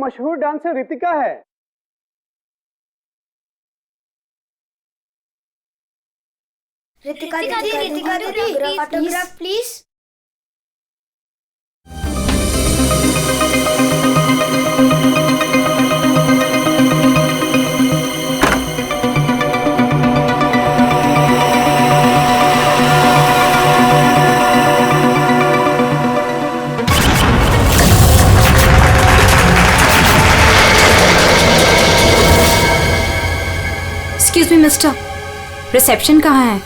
मशहूर डांसर रितिका है। Ritika autograph please. Excuse me mister, reception कहाँ है?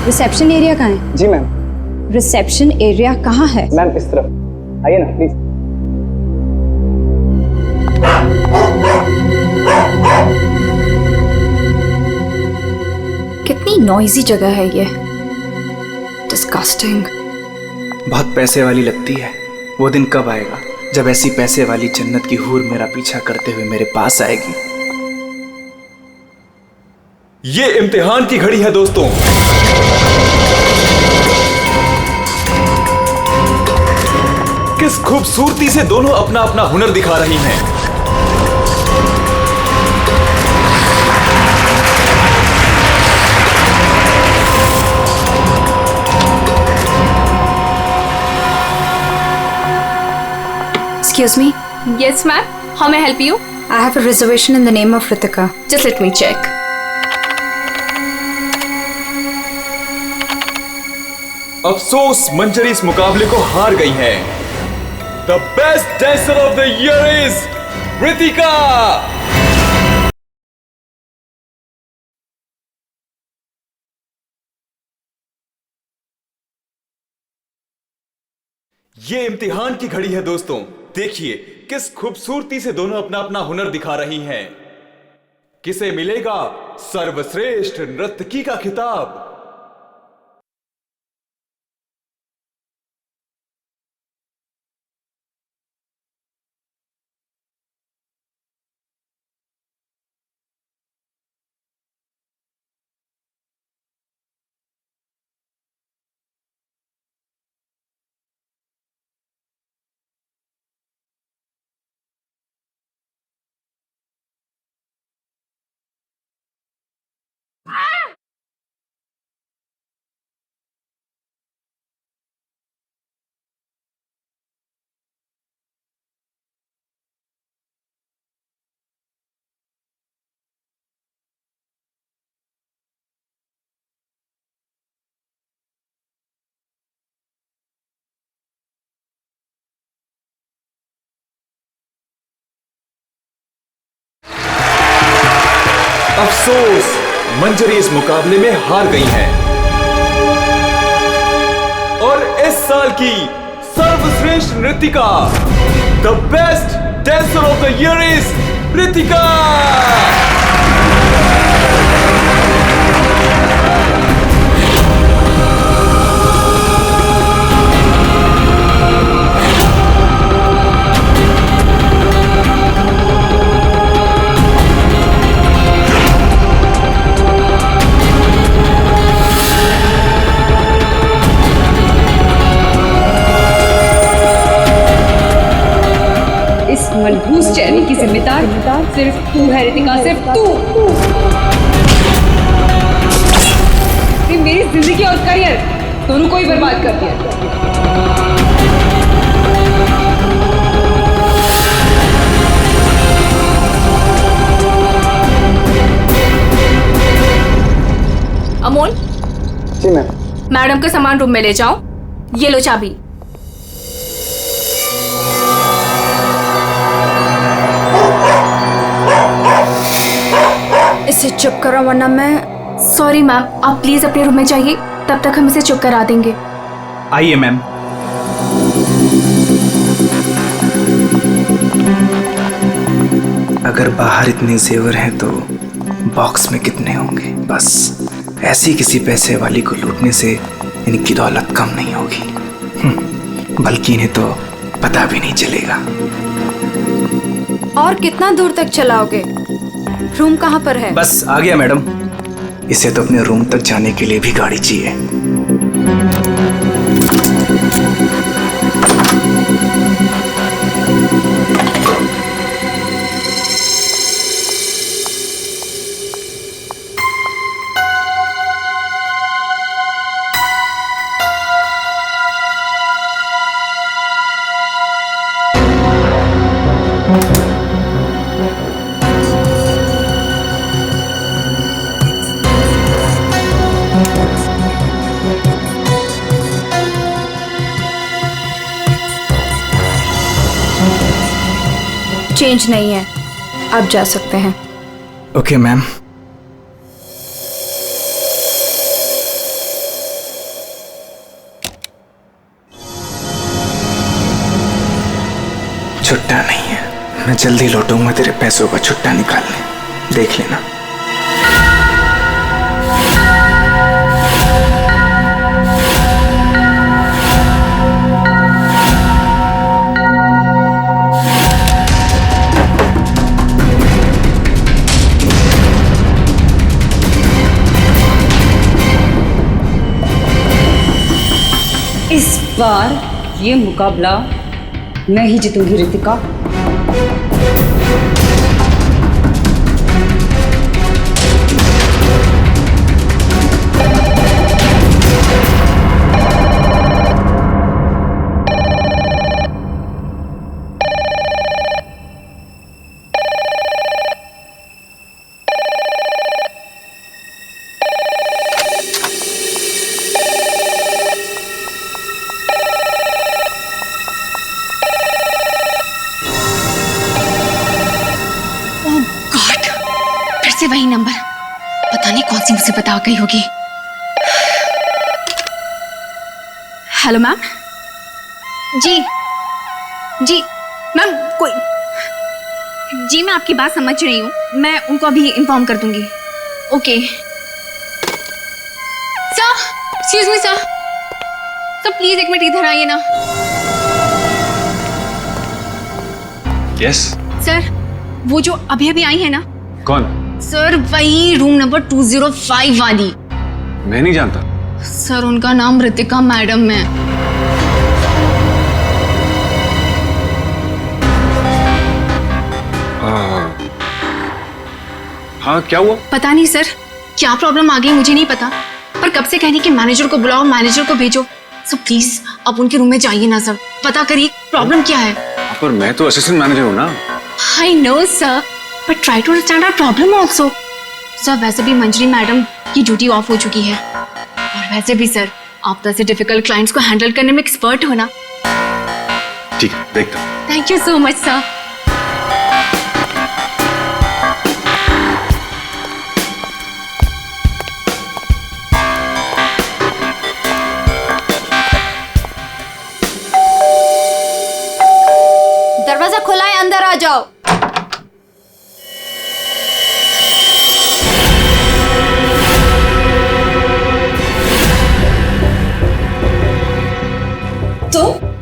रिसेप्शन एरिया कहाँ है? जी मैम। रिसेप्शन एरिया कहाँ है? मैम इस तरफ आइए ना प्लीज। कितनी नॉइजी जगह है ये, डिस्गस्टिंग। बहुत पैसे वाली लगती है। वो दिन कब आएगा जब ऐसी पैसे वाली जन्नत की हूर मेरा पीछा करते हुए मेरे पास आएगी। ये इम्तिहान की घड़ी है दोस्तों। किस खूबसूरती से दोनों अपना अपना हुनर दिखा रही हैं। Excuse me. Yes, ma'am. How may I help you? I have a reservation in the name of Ritika. Just let me check. अफसोस मंजरी इस मुकाबले को हार गई है। The best dancer of the year is Ritika. ये इम्तिहान की घड़ी है दोस्तों। देखिए किस खूबसूरती से दोनों अपना अपना हुनर दिखा रही हैं। किसे मिलेगा सर्वश्रेष्ठ नर्तकी का खिताब? अफसोस मंजरी इस मुकाबले में हार गई हैं और इस साल की सर्वश्रेष्ठ नृतिका, the best dancer of the year is Ritika. मनहूस चेहरे की जिम्मेदार सिर्फ तू है रितिका, सिर्फ तू। मेरी जिंदगी और करियर दोनों को ही बर्बाद कर दिया। अमोल, जी मैम। मैडम का सामान रूम में ले जाओ। ये लो चाबी। इसे चुप करो वरना मैं। सॉरी मैम, आप प्लीज अपने रूम में जाइए, तब तक हम इसे चुप करा देंगे। आइए मैम। अगर बाहर इतने जेवर हैं तो बॉक्स में कितने होंगे। बस ऐसी किसी पैसे वाली को लूटने से इनकी दौलत कम नहीं होगी, बल्कि इन्हें तो पता भी नहीं चलेगा। और कितना दूर तक चलाओगे? रूम कहाँ पर है? बस आ गया मैडम। इसे तो अपने रूम तक जाने के लिए भी गाड़ी चाहिए। चेंज नहीं है, आप जा सकते हैं। Okay ma'am. छुट्टा नहीं है, मैं जल्दी लौटूंगा तेरे पैसों का छुट्टा निकालने, देख लेना। इस बार ये मुकाबला मैं ही जीतूंगी रितिका। से वही नंबर, पता नहीं कौन सी मुसीबत आ गई होगी। Hello ma'am. जी जी मैम, कोई जी, मैं आपकी बात समझ रही हूँ, मैं उनको अभी इन्फॉर्म कर दूंगी। Okay sir, excuse me sir, sir please एक मिनट इधर आइए ना। यस सर, वो जो अभी अभी आई है ना। कौन? सर वही रूम नंबर 205 वाली। मैं नहीं जानता सर, उनका नाम रितिका मैडम है। हाँ क्या हुआ? पता नहीं सर, क्या प्रॉब्लम आ गई मुझे नहीं पता, पर कब से कहनी कि मैनेजर को बुलाओ, मैनेजर को भेजो। सो प्लीज आप उनके रूम में जाइए ना सर, पता करिए प्रॉब्लम क्या है। पर मैं तो असिस्टेंट मैनेजर हूँ ना। I know sir, but try to understand our problem also. Sir वैसे भी मंजरी मैडम की ड्यूटी ऑफ हो चुकी है, और वैसे भी सर आप तो ऐसे डिफिकल्ट क्लाइंट्स को हैंडल करने में एक्सपर्ट हो ना। ठीक है, देखता हूँ। Thank you so much sir. दरवाजा खुला है, अंदर आ जाओ।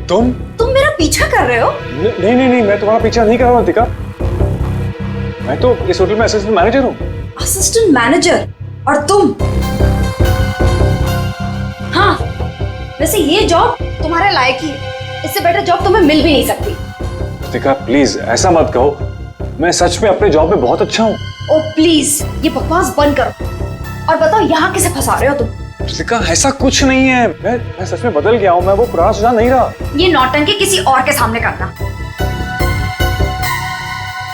तुम मेरा पीछा कर रहे हो? नहीं नहीं नहीं, मैं तुम्हारा पीछा नहीं कर रहा हूँ रितिका। मैं तो इस होटल में असिस्टेंट मैनेजर हूँ। Assistant manager? और तुम? हाँ, वैसे ये जॉब तुम्हारे लायक ही है, इससे बेटर जॉब तुम्हें मिल भी नहीं सकती। रितिका प्लीज ऐसा मत कहो, मैं सच में अपने जॉब में बहुत अच्छा हूँ। ओ प्लीज, ये बकवास बंद करो और बताओ यहाँ किसे फंसा रहे हो तुम? रितिका ऐसा कुछ नहीं है, मैं सच में बदल गया हूँ, मैं वो पुराना सुझाव नहीं रहा। ये नौटंकी किसी और के सामने करना।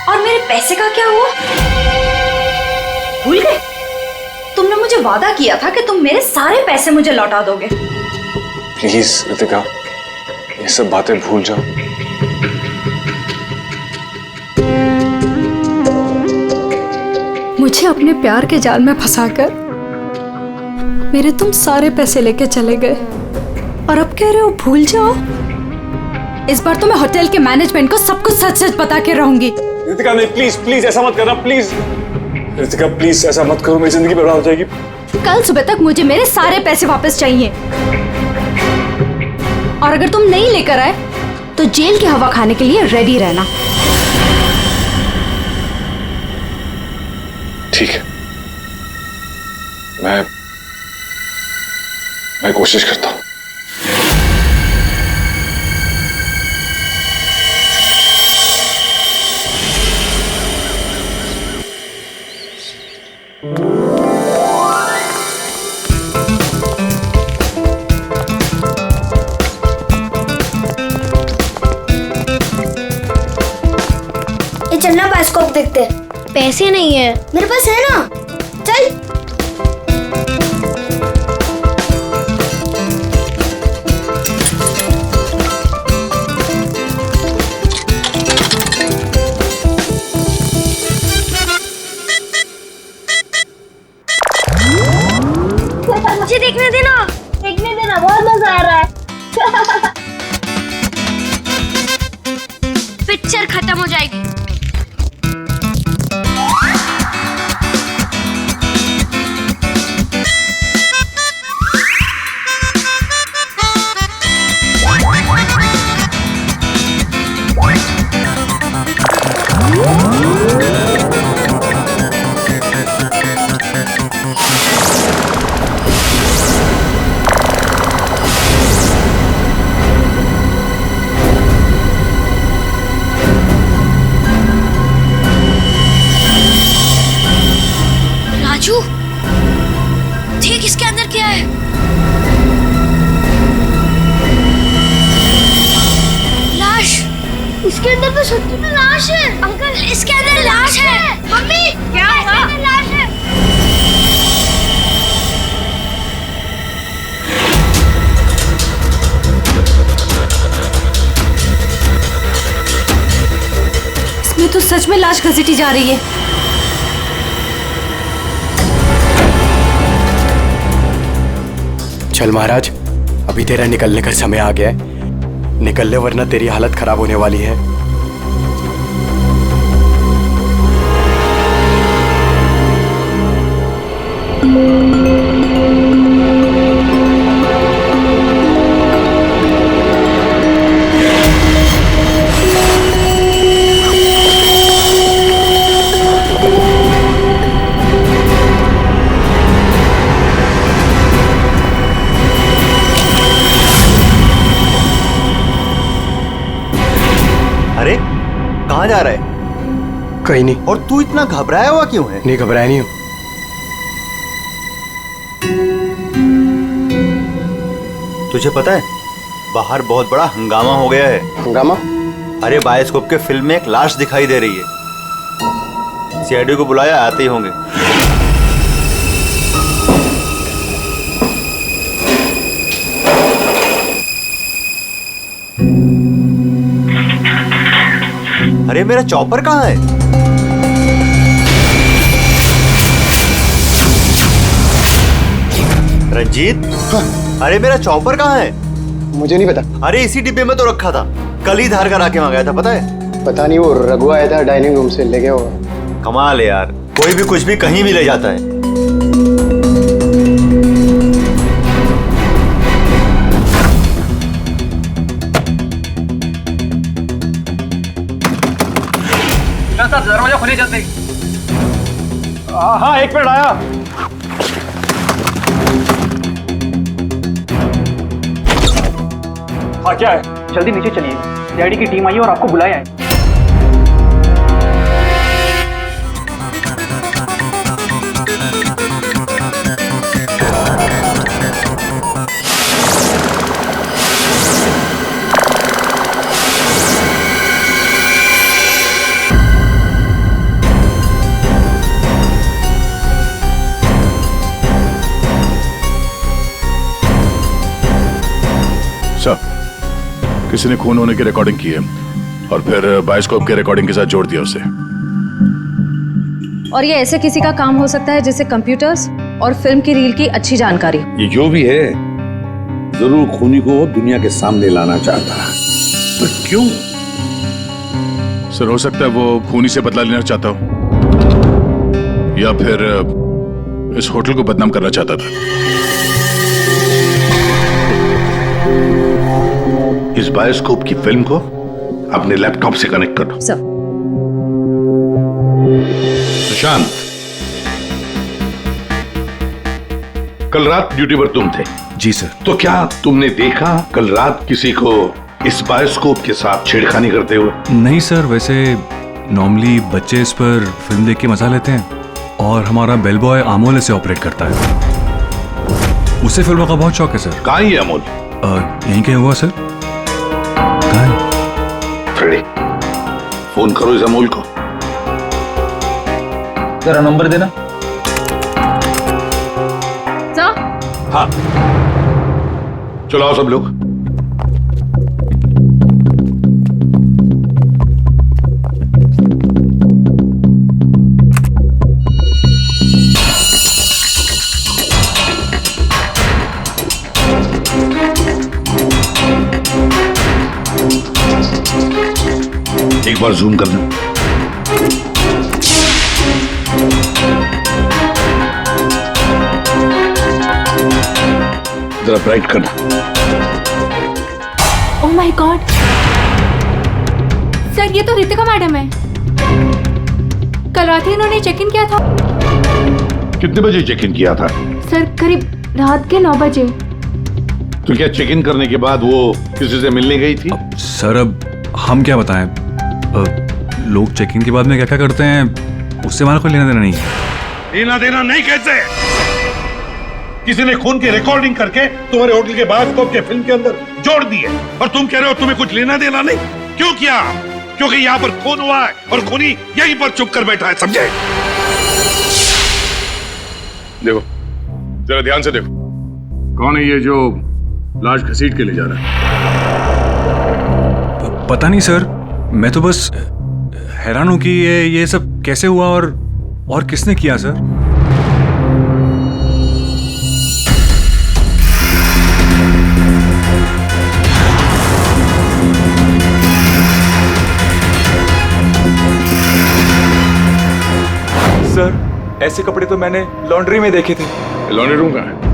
और मेरे पैसे का क्या हुआ? भूल गए? तुमने मुझे वादा किया था कि तुम मेरे सारे पैसे मुझे लौटा दोगे। प्लीज रितिका, ये सब बातें भूल जाओ। मुझे अपने प्यार के जाल में फंसाकर मेरे तुम सारे पैसे लेके चले गए, और अब कह रहे हो भूल जाओ। इस बार तो मैं होटल के मैनेजमेंट को सब कुछ सच सच बता के रहूंगी। रितिका नहीं, प्लीज प्लीज ऐसा मत करना, प्लीज रितिका प्लीज ऐसा मत करो, मेरी जिंदगी बर्बाद हो जाएगी। कल सुबह तक मुझे मेरे सारे पैसे वापस चाहिए, और अगर तुम नहीं लेकर आए तो जेल की हवा खाने के लिए रेडी रहना। ठीक है, मैं कोशिश करता हूं। ये चलना बायोस्कोप देखते। पैसे नहीं है मेरे पास, है ना? चल। मुझे देखने देना, बहुत मजा आ रहा है। पिक्चर खत्म हो जाएगी। राजू, देख इसके अंदर क्या है। लाश। इसके अंदर तो सच्ची में लाश है। अंकल, इसके अंदर लाश है। मम्मी, क्या हुआ? इसके अंदर लाश है। इसमें तो सच में लाश घसीटी जा रही है। चल महाराज, अभी तेरा निकलने का समय आ गया है। निकल ले वरना तेरी हालत खराब होने वाली है। अरे कहाँ जा रहा है? कहीं नहीं। और तू इतना घबराया हुआ क्यों है? नहीं, घबराया नहीं हूँ। तुझे पता है बाहर बहुत बड़ा हंगामा हो गया है। हंगामा? अरे बायोस्कोप के फिल्म में एक लाश दिखाई दे रही है। सीआईडी को बुलाया, आते ही होंगे। अरे मेरा चॉपर कहाँ है? रंजीत, अरे मेरा चॉपर कहाँ है? मुझे नहीं पता। अरे इसी डिब्बे में तो रखा था, कल ही धार करा के मंगाया था, पता है? पता नहीं, वो रघु आया था डाइनिंग रूम से, ले गया होगा। कमाल है यार, कोई भी कुछ भी कहीं भी ले जाता है। दरवाजा खुले जाते। हाँ, एक मिनट आया। हाँ, क्या है? जल्दी नीचे चलिए, सीआईडी की टीम आई है और आपको बुलाया है। किसी ने खून होने की रिकॉर्डिंग की है और फिर बायोस्कोप के रिकॉर्डिंग के साथ जोड़ दिया उसे। और ये ऐसे किसी का काम हो सकता है जिसे कंप्यूटर्स और फिल्म की रील की अच्छी जानकारी। ये जो भी है जरूर खूनी को दुनिया के सामने लाना चाहता है। पर क्यों? सर, हो सकता है वो खूनी से बदला लेना चाहता हो या फिर इस होटल को बदनाम करना चाहता था। इस बायोस्कोप की फिल्म को अपने लैपटॉप से कनेक्ट कर दो। सर। सुशांत, कल रात ड्यूटी पर तुम थे? जी सर। तो क्या तुमने देखा कल रात किसी को इस बायोस्कोप के साथ छेड़खानी करते हुए? नहीं सर, वैसे नॉर्मली बच्चे इस पर फिल्म देख के मजा लेते हैं और हमारा बेल बॉय अमोल इसे ऑपरेट करता है। उसे फिल्मों का बहुत शौक है सर। कहाँ है अमोल? यहीं कहीं हुआ सर। कहाँ है? फ्रेडी, फोन करो इस अमोल को। जरा नंबर देना। सर। हाँ, चलो आओ सब लोग। एक बार जूम करना। जरा ब्राइट करना। ओह माय गॉड, सर ये तो रितिका मैडम है। कल रात ही इन्होंने चेक इन किया था। कितने बजे चेक इन किया था? सर करीब रात के 9 बजे। तो क्या चेक इन करने के बाद वो किसी से मिलने गई थी? सर अब हम क्या बताएं, लोग चेक इन के बाद में क्या क्या करते हैं उससे हमारा कोई लेना देना नहीं है। लेना देना नहीं कैसे? किसी ने खून की रिकॉर्डिंग करके तुम्हारे होटल के बायोस्कोप के फिल्म के अंदर जोड़ दिए और तुम कह रहे हो तुम्हें कुछ लेना देना नहीं? क्यों किया? क्योंकि यहाँ पर खून हुआ है और खूनी यहीं पर चुप कर बैठा है, समझे? देखो, जरा ध्यान से देखो, कौन है ये जो लाश घसीट के ले जा रहा है? पता नहीं सर, मैं तो बस हैरान हूं कि ये सब कैसे हुआ और किसने किया सर। सर ऐसे कपड़े तो मैंने लॉन्ड्री में देखे थे। लॉन्ड्री रूम कहाँ है?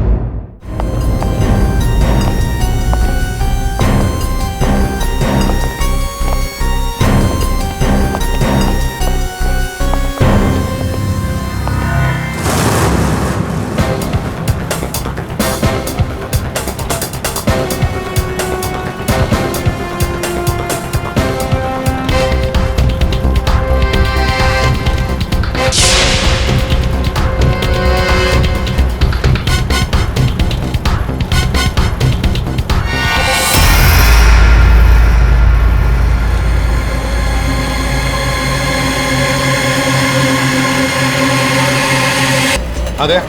आ गया।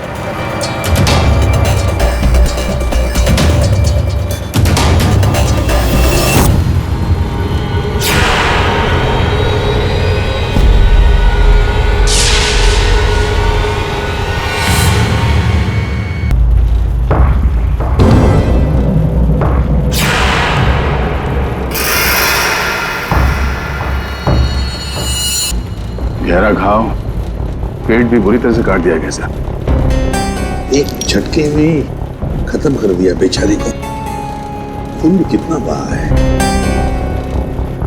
गहरा घाव, पेट भी बुरी तरह से काट दिया गया सर। एक झटके में खत्म कर दिया बेचारी को। खून भी कितना बहा है।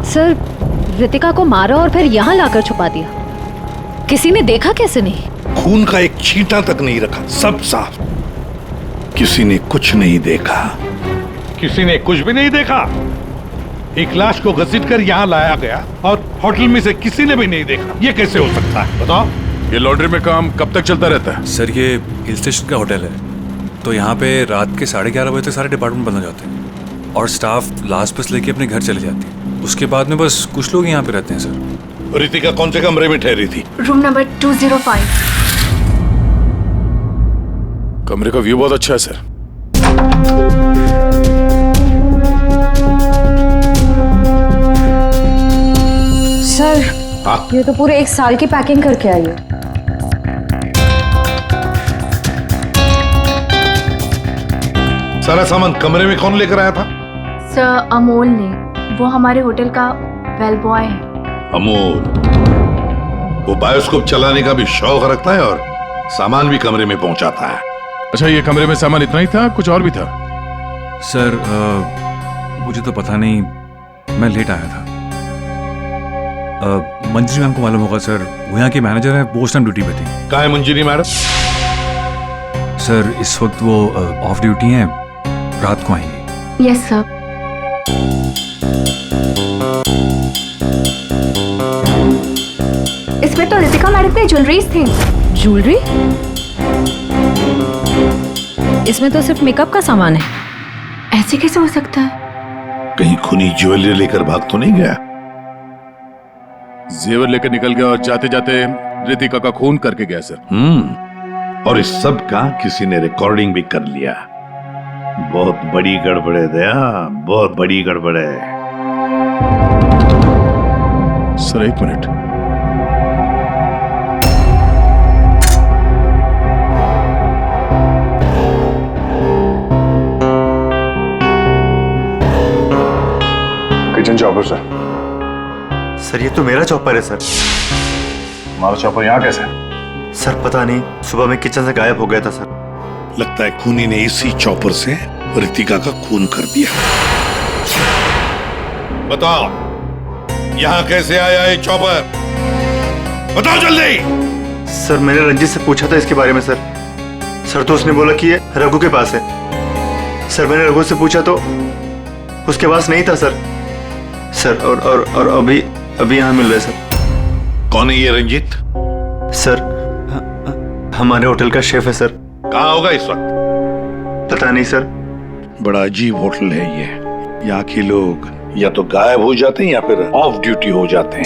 सर, रितिका को मारा और फिर यहाँ लाकर छुपा दिया। किसी ने देखा कैसे नहीं? खून का एक छींटा तक नहीं रखा, सब साफ। किसी ने कुछ नहीं देखा। किसी ने कुछ भी नहीं देखा। एक लाश को घसीट कर यहाँ लाया गया और होटल में से किसी ने भी नहीं देखा। ये कैसे हो सकता है बताओ? ये लॉन्ड्री में काम कब तक चलता रहता है? सर ये हिल स्टेशन का होटल है, तो यहाँ पे रात के 11:30 बजे तक सारे डिपार्टमेंट बंद हो जाते हैं और स्टाफ लास्ट बस लेके अपने घर चले जाती है। उसके बाद में बस कुछ लोग यहाँ पे रहते हैं सर। रितिका कौन से कमरे में ठहरी थी? Room number 205। कमरे का व्यू बहुत अच्छा है सर। सर, ये तो पूरे 1 साल की पैकिंग करके आई है। सारा सामान कमरे में कौन लेकर आया था? सर अमोल ने, वो हमारे होटल का बेल बॉय है। अमोल, वो बायोस्कोप चलाने का भी शौक रखता है और सामान भी कमरे में पहुंचाता है। अच्छा, ये कमरे में सामान इतना ही था, कुछ और भी था? सर मुझे तो पता नहीं, मैं लेट आया था। मंजरी मैम को मालूम होगा सर, वो यहाँ की मैनेजर है, वो उस टाइम ड्यूटी पे थी। कहाँ है मंजरी मैडम? सर इस वक्त वो ऑफ ड्यूटी हैं, रात को आएंगे। Yes sir. इसमें तो रितिका मैडम की ज्वेलरीज थी। ज्वेलरी? इसमें तो सिर्फ मेकअप का सामान है। ऐसे कैसे हो सकता है? कहीं खूनी ज्वेलरी लेकर भाग तो नहीं गया? जेवर लेकर निकल गया और जाते जाते रितिका का खून करके गया सर। और इस सब का किसी ने रिकॉर्डिंग भी कर लिया। बहुत बड़ी गड़बड़ है दया, बहुत बड़ी गड़बड़ है। सर एक minute. Kitchen chopper sir. Sir ये तो मेरा चॉपर है सर। हमारा चॉपर यहाँ कैसे? सर पता नहीं, सुबह में किचन से गायब हो गया था सर। लगता है खूनी ने इसी चॉपर से रितिका का खून कर दिया। बताओ यहाँ कैसे आया ये चॉपर? बताओ जल्दी। सर मैंने रंजीत से पूछा था इसके बारे में सर। सर तो उसने बोला कि ये रघु के पास है। सर मैंने रघु से पूछा तो उसके पास नहीं था सर। सर और अभी यहाँ मिल रहा है सर। कौन है ये रंजीत? सर हमारे होटल का शेफ है सर। कहाँ होगा इस वक्त? पता नहीं सर। बड़ा अजीब होटल है ये। यहाँ के लोग या तो गायब हो जाते हैं या फिर ऑफ ड्यूटी हो जाते हैं।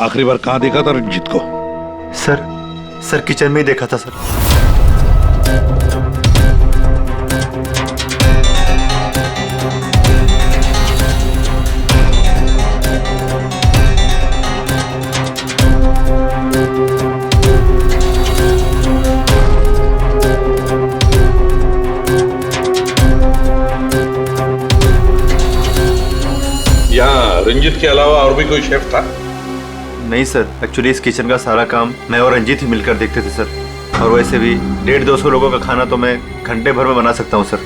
आखिरी बार कहाँ देखा था रंजीत को? सर किचन में ही देखा था सर। रंजीत के अलावा और भी कोई शेफ था? नहीं सर, एक्चुअली इस किचन का सारा काम मैं और रंजीत ही मिलकर देखते थे सर। और वैसे भी 150-200 लोगों का खाना तो मैं घंटे भर में बना सकता हूँ सर।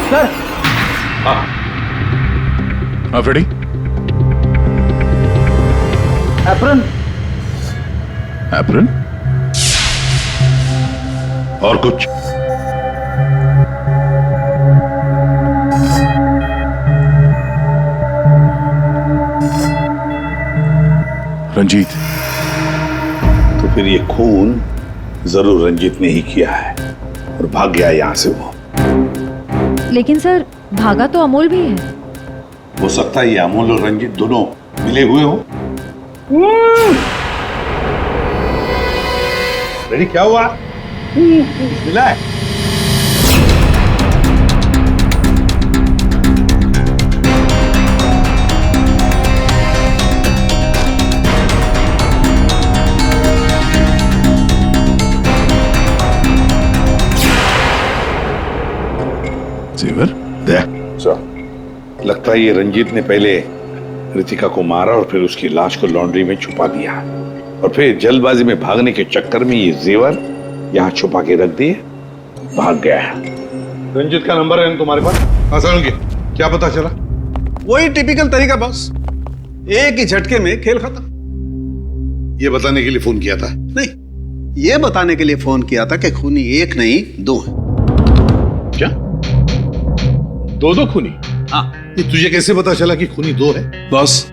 सर। हाँ फ्रेडी। एप्रन। एप्रन? और कुछ? रंजीत। तो फिर ये खून जरूर रंजीत ने ही किया है और भाग गया यहां से वो। लेकिन सर भागा तो अमोल भी है। हो सकता है ये अमोल और रंजीत दोनों मिले हुए हो। रेडी क्या हुआ? मिला है। जेवर? लगता है ये रंजीत ने पहले रितिका को मारा और फिर उसकी लाश को लॉन्ड्री में छुपा दिया और फिर जल्दबाजी में भागने के चक्कर में ये जेवर यहाँ छुपा के रख दिए, भाग गया है। रंजीत का नंबर है तुम्हारे पास? आसान क्या पता चला? वही टिपिकल तरीका बॉस, एक ही झटके में खेल खत्म। ये बताने के लिए फोन किया था? नहीं, ये बताने के लिए फोन किया था कि खूनी एक नहीं दो है। क्या? दो खूनी? हाँ। ये तुझे कैसे पता चला कि खूनी दो है? बॉस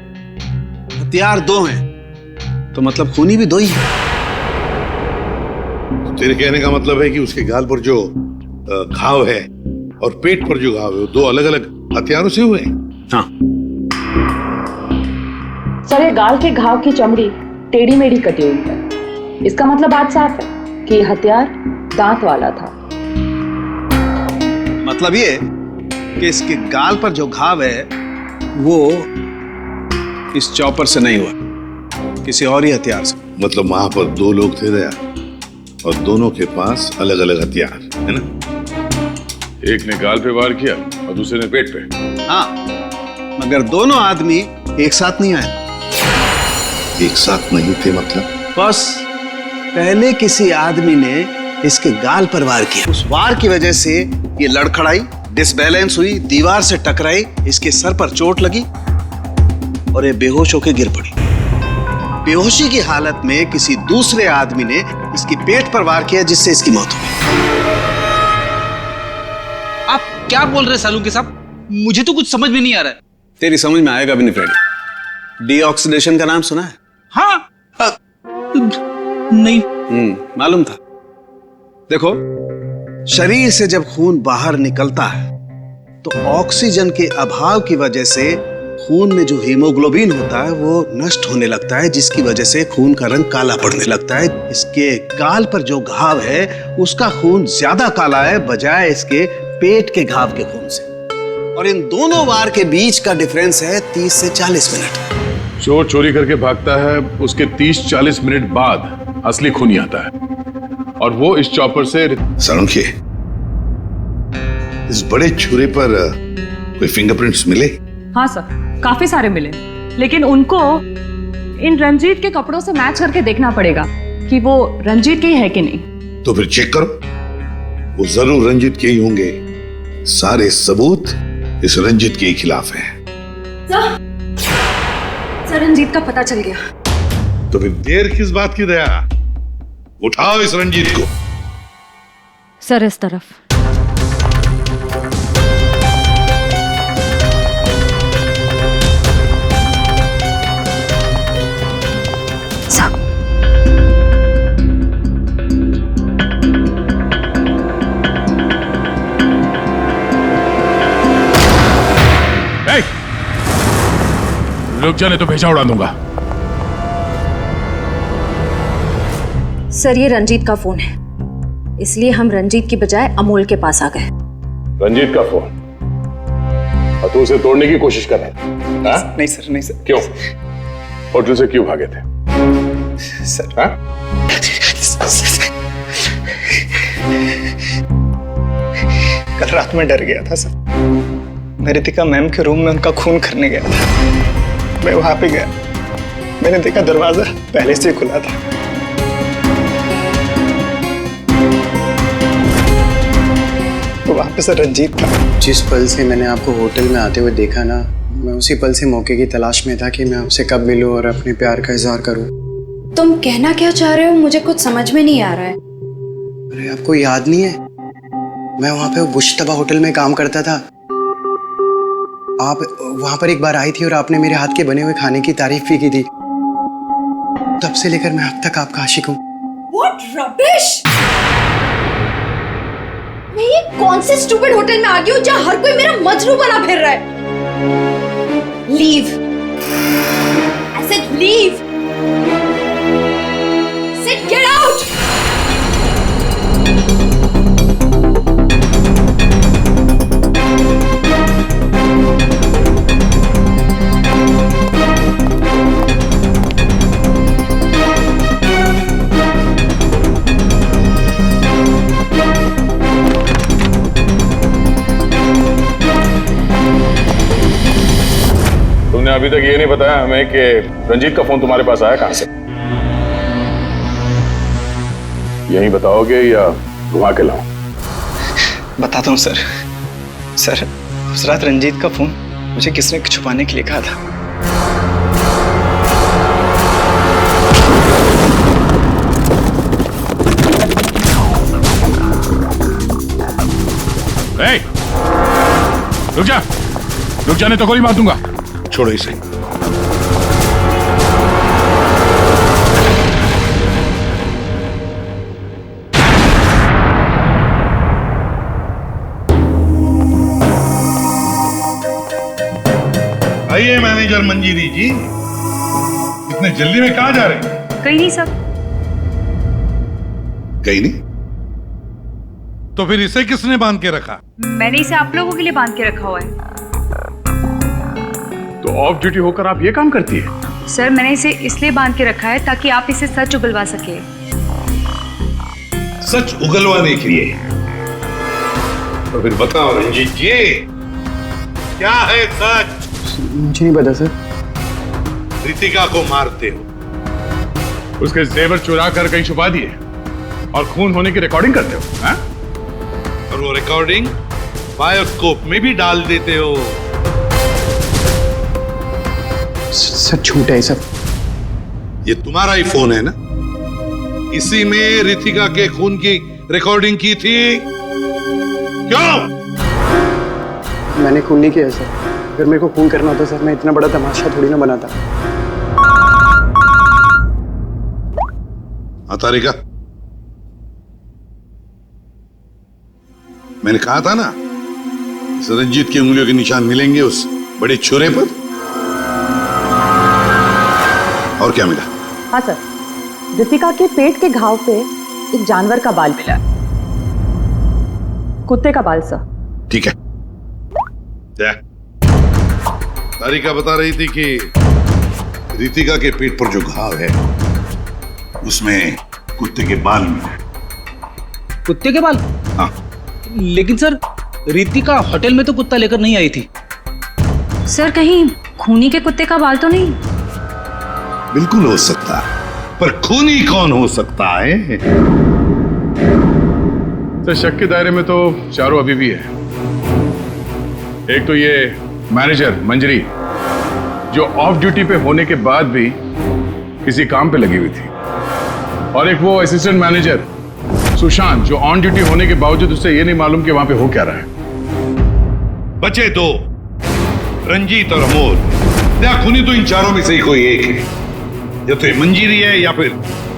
हथियार दो हैं तो मतलब खूनी भी दो ही है। तेरे कहने का मतलब है कि उसके गाल पर जो घाव है और पेट पर जो घाव है वो दो अलग अलग हथियारों से हुए हैं? हाँ। सर ये गाल के घाव की चमड़ी टेढ़ी मेढ़ी कटी हुई है। इसका मतलब बात साफ है कि हथियार दांत वाला था। मतलब ये कि इसके गाल पर जो घाव है वो इस चॉपर से नहीं हुआ, किसी और ही हथियार से। मतलब वहां पर दो लोग थे दया और दोनों के पास अलग अलग हथियार है ना? एक ने गाल पे वार किया और दूसरे ने पेट पे। हाँ, मगर दोनों आदमी एक साथ नहीं आए। एक साथ नहीं थे मतलब? बस पहले किसी आदमी ने इसके गाल पर वार किया, उस वार की वजह से ये लड़खड़ाई, डिसबैलेंस हुई, दीवार से टकराई, इसके सर पर चोट लगी और ये बेहोश होकर गिर पड़ी। बेहोशी की हालत में किसी दूसरे आदमी ने इसकी पेट पर वार किया, जिससे इसकी मौत हो गई। आप क्या बोल रहे हैं सालुंके साहब? मुझे तो कुछ समझ में नहीं आ रहा है। तेरी समझ में आएगा भी नहीं फ्रेडी। डीऑक्सीडेशन का नाम सुना है? हाँ। नहीं। मालूम था। देखो, शरीर से जब खून बाहर निकलता है तो ऑक्सीजन के अभाव की वजह से खून में जो हीमोग्लोबिन होता है वो नष्ट होने लगता है, जिसकी वजह से खून का रंग काला पड़ने लगता है। इसके गाल पर जो घाव है उसका खून ज्यादा काला है बजाय इसके पेट के घाव के खून से। और इन दोनों वार के बीच का डिफरेंस है 30 से 40 मिनट। चोर चोरी करके भागता है, उसके 30-40 मिनट बाद असली खूनी आता है, और वो इस चॉपर से। सालुंके, इस बड़े छुरे पर कोई फिंगरप्रिंट्स मिले? हाँ सर, काफी सारे मिले, लेकिन उनको इन रंजीत के कपड़ों से मैच करके देखना पड़ेगा कि वो रंजीत के ही है कि नहीं। तो फिर चेक करो, वो जरूर रंजीत के ही होंगे। सारे सबूत इस रंजीत के खिलाफ हैं। सर रंजीत का पता चल गया। तो फिर देर किस बात की दया? उठाओ इस रंजीत को। सर इस तरफ। रुक जाने तो भेजा उड़ा दूंगा। सर ये रंजीत का फोन है, इसलिए हम रंजीत की बजाय अमोल के पास आ गए। रंजीत का फोन? और तू उसे तोड़ने की कोशिश कर रहा है? नहीं सर, नहीं सर। क्यों? होटल से क्यों भागे थे? सर कल रात में डर गया था सर। मैं रितिका मैम के रूम में उनका खून करने गया था। मैं वहां पे गया, मैंने देखा दरवाजा पहले से खुला था। तो वहां पे सर रंजीत था। जिस पल से मैंने आपको होटल में आते हुए देखा ना, मैं उसी पल से मौके की तलाश में था कि मैं आपसे कब मिलूं और अपने प्यार का इजहार करूं। तुम कहना क्या चाह रहे हो? मुझे कुछ समझ में नहीं आ रहा है। अरे आपको याद नहीं है, मैं वहां पे वो बुश्तबा होटल में काम करता था। आप वहां पर एक बार आई थी और आपने मेरे हाथ के बने हुए खाने की तारीफ भी की थी। तब से लेकर मैं अब तक आपका आशिक हूँ। What rubbish! मैं ये कौन से स्टूपिड होटल में आ गई हूँ जहाँ हर कोई मेरा मजनू बना फिर रहा है? Leave! I said leave! Sid, get out! तुमने अभी तक ये नहीं बताया हमें कि रंजीत का फोन तुम्हारे पास आया कहां से? यही बताओगे या घुमा के लाऊं? बताता हूँ सर। सर उस रात रंजीत का फोन मुझे किसने छुपाने के लिए कहा था। रुक जा, रुक जाने तो गोली मार दूंगा। छोड़ो इसे। आइए मैनेजर मंजीरी जी, इतने जल्दी में कहां जा रहे हैं? कहीं नहीं सर। कहीं नहीं? तो फिर इसे किसने बांध के रखा? मैंने इसे आप लोगों के लिए बांध के रखा हुआ है। तो ऑफ ड्यूटी होकर आप ये काम करती है? सर मैंने इसे इसलिए बांध के रखा है ताकि आप इसे सच उगलवा सके। सच उगलवाने के लिए? तो फिर बताओ रंजीत जी, क्या है सच? मुझे नहीं पता सर। रितिका को मारते हो, उसके जेवर चुरा कर कहीं छुपा दिए और खून होने की रिकॉर्डिंग करते हो, हा? और वो रिकॉर्डिंग बायोस्कोप में भी डाल देते हो। सर झूठ है सब। ये तुम्हारा ही फोन है ना? इसी में रितिका के खून की रिकॉर्डिंग की थी। क्यों? मैंने खून नहीं किया सर। अगर मेरे को खून करना होता सर, मैं इतना बड़ा तमाशा थोड़ी ना बनाता। हाँ तारिका, मैंने कहा था ना, इस रंजीत की उंगलियों के निशान मिलेंगे उस बड़े छोरे पर। और क्या मिला? हाँ सर, रितिका के पेट के घाव पे एक जानवर का बाल मिला। कुत्ते का बाल सर। ठीक है। तारिका बता रही थी कि रितिका के पेट पर जो घाव है उसमें कुत्ते के बाल मिले। कुत्ते के बाल? हाँ। लेकिन सर, रितिका होटल में तो कुत्ता लेकर नहीं आई थी। सर कहीं खूनी के कुत्ते का बाल तो नहीं? बिल्कुल हो सकता है, पर खूनी कौन हो सकता है? तो शक के दायरे में तो चारों अभी भी है। एक तो ये मैनेजर मंजरी, जो ऑफ ड्यूटी पे होने के बाद भी किसी काम पे लगी हुई थी, और एक वो असिस्टेंट मैनेजर सुशांत, जो ऑन ड्यूटी होने के बावजूद उसे ये नहीं मालूम कि वहां पे हो क्या रहा है। बचे दो, रंजीत और अमोल। या खूनी तो इन चारों में से ही कोई एक है। या तो ये मंजीरी है, या फिर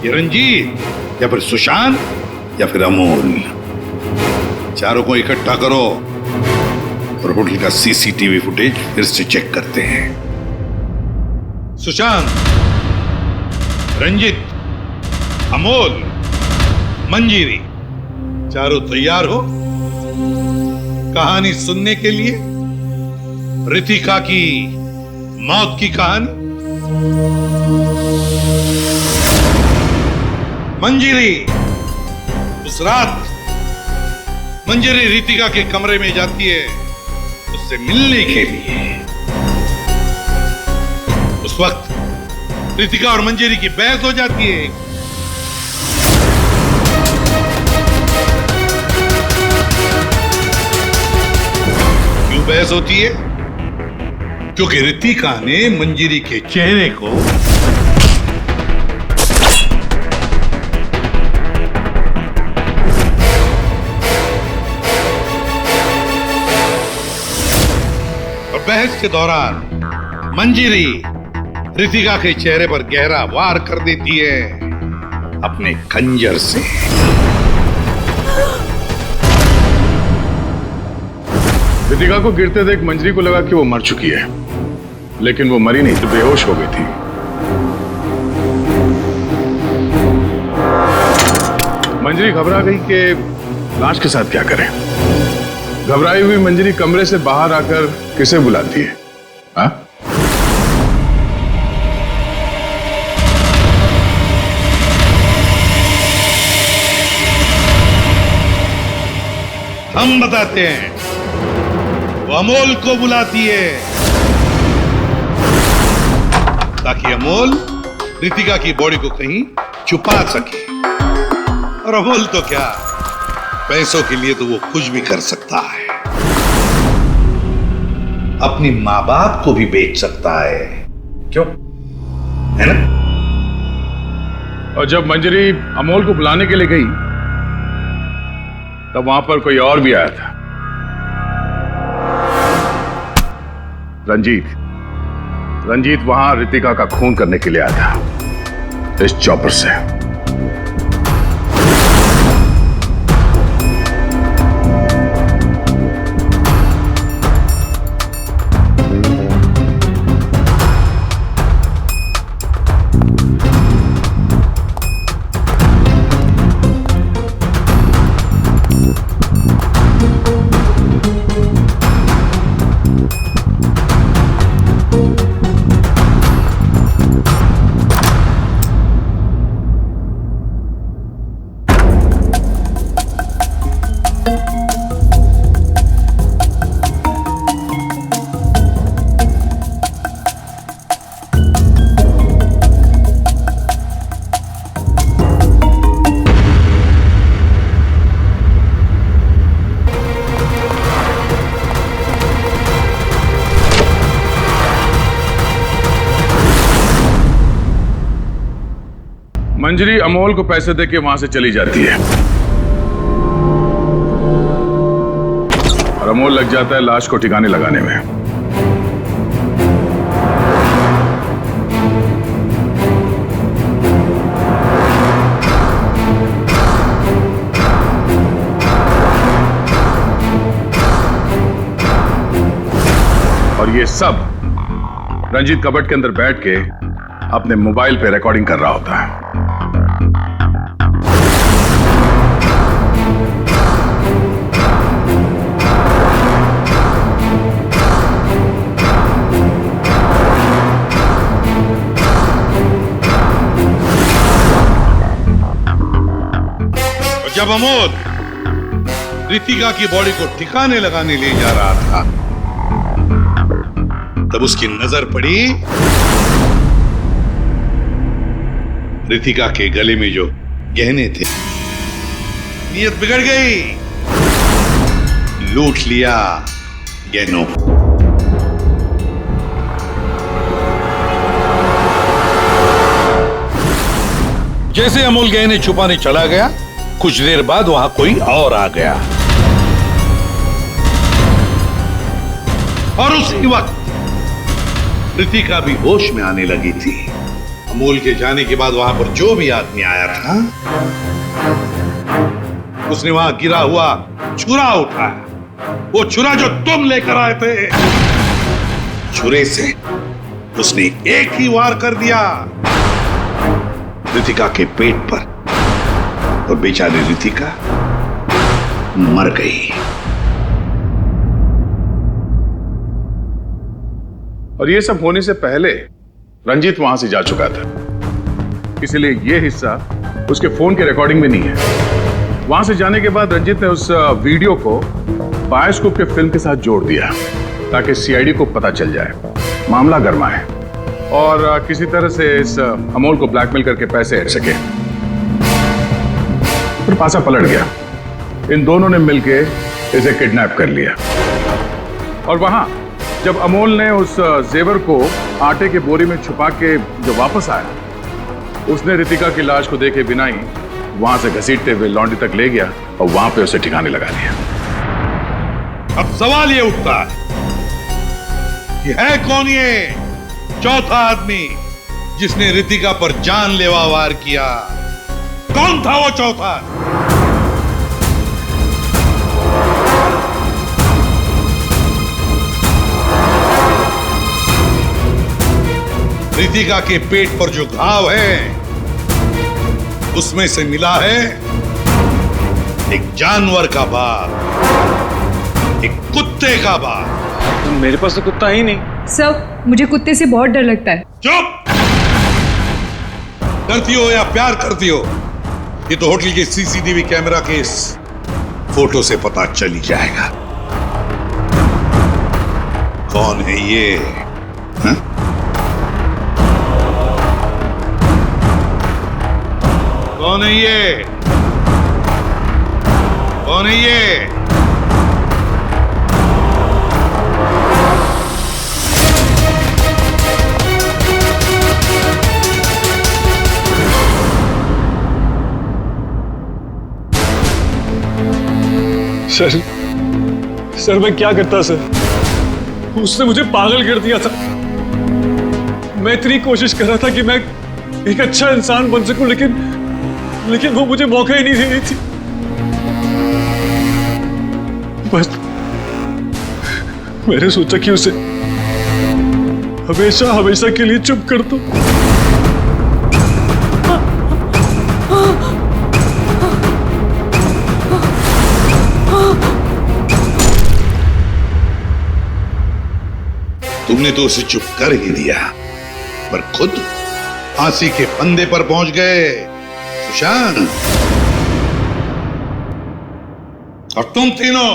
ये रंजीत, या फिर सुशांत, या फिर अमोल। चारों को इकट्ठा करो और होटल का सीसीटीवी फुटेज फिर से चेक करते हैं। सुशांत, रंजीत, अमोल, मंजीरी, चारों तैयार हो कहानी सुनने के लिए? रितिका की मौत की कहानी। मंजीरी, उस रात मंजीरी रितिका के कमरे में जाती है उससे मिलने के लिए। उस वक्त रितिका और मंजीरी की बहस हो जाती है। क्यों बहस होती है? क्योंकि रितिका ने मंजीरी के चेहरे को बहस के दौरान मंजीरी रितिका के चेहरे पर गहरा वार कर देती है अपने खंजर से। रितिका को गिरते देख मंजरी को लगा कि वो मर चुकी है, लेकिन वो मरी नहीं, तो बेहोश हो गई थी। मंजरी घबरा गई कि लाश के साथ क्या करें। घबराई हुई मंजरी कमरे से बाहर आकर किसे बुलाती है? हाँ? हम बताते हैं। वो अमोल को बुलाती है ताकि अमोल रितिका की बॉडी को कहीं छुपा सके। और अमोल तो क्या, पैसों के लिए तो वो कुछ भी कर सकता है। अपनी माँ बाप को भी बेच सकता है। क्यों? है ना? और जब मंजरी अमोल को बुलाने के लिए गई, तब वहां पर कोई और भी आया था। रंजीत वहां रितिका का खून करने के लिए आया था, इस चॉपर से। मंजरी अमोल को पैसे देके वहां से चली जाती है और अमोल लग जाता है लाश को ठिकाने लगाने में। और ये सब रंजीत कबट के अंदर बैठ के अपने मोबाइल पे रिकॉर्डिंग कर रहा होता है। और जब अमोल रितिका की बॉडी को ठिकाने लगाने ले जा रहा था तब उसकी नजर पड़ी रितिका के गले में जो गहने थे। नीयत बिगड़ गई, लूट लिया गहनों। जैसे अमोल गहने छुपाने चला गया, कुछ देर बाद वहां कोई और आ गया और उसी वक्त रितिका भी होश में आने लगी थी। अमोल के जाने के बाद वहां पर जो भी आदमी आया था उसने वहां गिरा हुआ छुरा उठाया। वो छुरा जो तुम लेकर आए थे, छुरे से उसने एक ही वार कर दिया रितिका के पेट पर और बेचारी रितिका मर गई। और ये सब होने से पहले रंजीत वहां से जा चुका था, इसलिए ये हिस्सा उसके फोन के रिकॉर्डिंग में नहीं है। वहां से जाने के बाद रंजीत ने उस वीडियो को बायोस्कोप के फिल्म के साथ जोड़ दिया ताकि सीआईडी को पता चल जाए, मामला गर्मा है और किसी तरह से इस अमोल को ब्लैकमेल करके पैसे हट सके। फिर पासा पलट गया, इन दोनों ने मिलके इसे किडनैप कर लिया और वहां जब अमोल ने उस जेवर को आटे के बोरी में छुपा के जो वापस आया, उसने रितिका की लाश को देखे बिना ही वहां से घसीटते हुए लॉन्ड्री तक ले गया और वहां पे उसे ठिकाने लगा दिया। अब सवाल ये उठता है कि है कौन ये चौथा आदमी जिसने रितिका पर जानलेवा वार किया? कौन था वो चौथा? रितिका के पेट पर जो घाव है उसमें से मिला है एक जानवर का बाल, एक कुत्ते का बाल। मेरे पास तो कुत्ता ही नहीं। सर, मुझे कुत्ते से बहुत डर लगता है। चुप! डरती हो या प्यार करती हो, ये तो होटल के सीसीटीवी कैमरा के इस फोटो से पता चल ही जाएगा कौन है ये। हा? कौन है ये? कौन है ये? सर मैं क्या करता सर? उसने मुझे पागल कर दिया था। मैं इतनी कोशिश कर रहा था कि मैं एक अच्छा इंसान बन सकूं, लेकिन वो मुझे मौका ही नहीं दे रही थी। बस मैंने सोचा कि उसे हमेशा हमेशा के लिए चुप कर दो। तुमने तो उसे चुप कर ही दिया, पर खुद फांसी के फंदे पर पहुंच गए सुशांत। और तुम तीनों,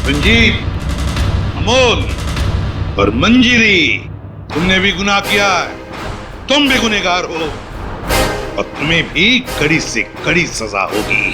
रंजीत, अमोल और मंजिरी, तुमने भी गुनाह किया है। तुम भी गुनहगार हो और तुम्हें भी कड़ी से कड़ी सजा होगी।